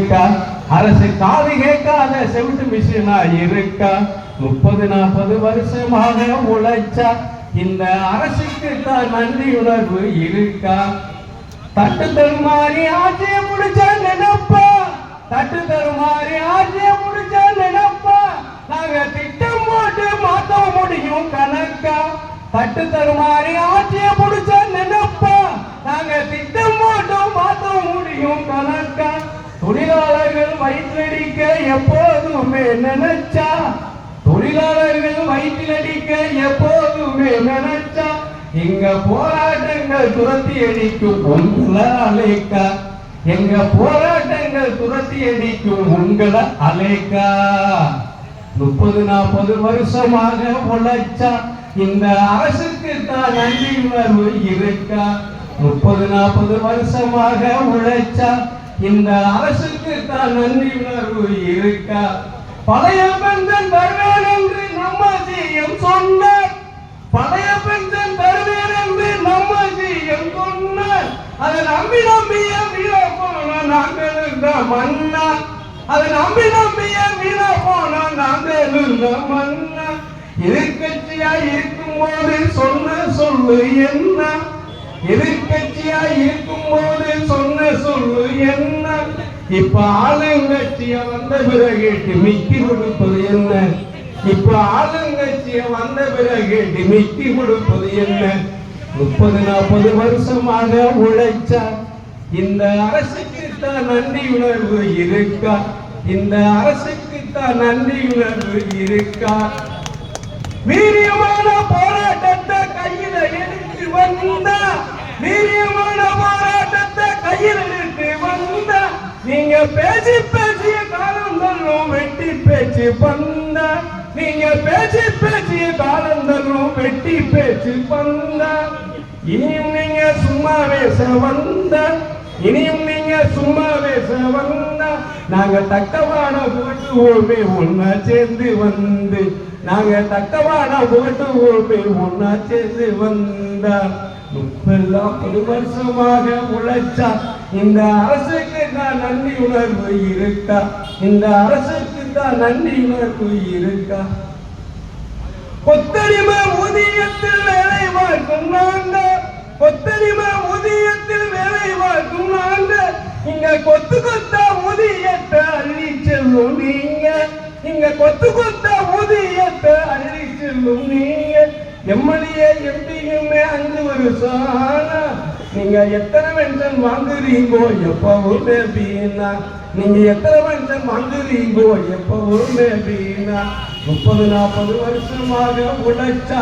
இருக்கா? அரசு காது கேட்காத செவிட்டு மிஷினா இருக்கா? 30-40 வருஷமாக உழைச்சா இந்த அரசுக்கு தான் நன்றி உணர்வு இருக்கா? தட்டு தருமாறி ஆட்சியை முடிச்சா நினைப்பா, தட்டு தருமாறி ஆட்சியை முடிச்சா நினைப்பா, நாங்க திட்டம் போட்டு மாத்த முடியும் கணக்கா? தட்டு தருமாறி ஆட்சியை முடிச்சா நினைப்பா, நாங்க திட்டம் போட்டு மாத்த முடியும் கணக்கா? தொழிலாளர்கள் வயிற்றடிக்க எப்போதுமே நினைச்சா, தொழிலாளர்கள் வயிற்றிலடிக்க எப்போதுமே நினைச்சா, எங்க போராட்டங்கள் துரத்தி அடிக்கும் உங்களை அழைக்கா, எங்க போராட்டங்கள் துரத்தி அடிக்கும் உங்களை அழைக்கா. 30-40 வருஷமாக உழைச்சா இந்த அரசுக்கு தான் நன்றி உணர்வு இருக்கா? 30-40 வருஷமாக உழைச்சா இந்த அரசுக்கு தான் நன்றி உணர்வு இருக்கா? பழைய பென்ஷன் தருவேன் என்று நம்ம சிஎம் சொன்னார், பழைய பென்ஷன் தருவேன் என்று நம்ம சிஎம் சொன்னார். அதை நம்பி நம்பிய வீணா போன நாங்கள் இருந்த மன்னா, அதை நம்பி நம்பிய வீணா போன நாங்கள் இருந்த மன்னா. எதிர்கட்சியா இருக்கும் போது சொன்ன சொல்லு என்ன, எதிர்கட்சியா இருக்கும் போது சொன்ன சொல்லு என்ன, இப்ப ஆளுங்கட்சிய வந்த பிறகு டிமிக்கி கொடுப்பது என்ன, இப்ப ஆளுங்கட்சிய வந்த பிறகு டிமிக்கி கொடுப்பது என்ன? 30-40 வருஷமாக உழைச்சா இந்த அரசுக்கு தான் நன்றி உணர்வு இருக்கா? இந்த அரசுக்கு தான் நன்றி உணர்வு இருக்கா? வீரியமான போராட்டத்தை கையில எடுத்து வந்தா, வீரியமான போராட்டத்தை கையில் எடுத்து வந்தா, நீங்க பேசி பேசிய காலந்தள்ளும் வெட்டி பேச்சு பந்தா, நீங்க பேசி பேசிய காலந்தள்ளும் வெட்டி பேச்சு பந்தா. இனியும் நீங்க சும்மா பேச வந்தா, இனியும் நீங்க சும்மா பேச வந்தா, நாங்க தக்கவான போட்டுவோமே ஒன்னா சேர்ந்து வந்து, நாங்க தக்கவான போட்டுவோமே ஒன்னா சேர்ந்து வந்தா. 30-40 வருஷமாக உழைச்சா இந்த அரசுக்கு தான் நன்றி உணர்வு இருக்கா? இந்த அரசுக்கு தான் நன்றி உணர்வு இருக்கா? கொத்தடிமை ஊதியத்தில் வேலை பார்க்கும் நாங்க, கொத்தடிமை ஊதியத்தில் வேலை பார்க்கும் நாங்க, இங்க கொத்து கொத்தா ஊதியத்தை அள்ளி செல்லும் நீங்க, இங்க கொத்து கொத்தா ஊதியத்தை அள்ளி செல்லும் நீங்க. எம்எல்ஏ எம்பியுமே 5 வருஷம் ஆனா நீங்க எத்தனை பென்ஷன் வாங்குறீங்கோ எப்பவுமே வீணா, நீங்க எத்தனை பென்ஷன் வாங்குறீங்கோ எப்பவுமே வீணா. 30-40 வருஷமாக உழைச்சா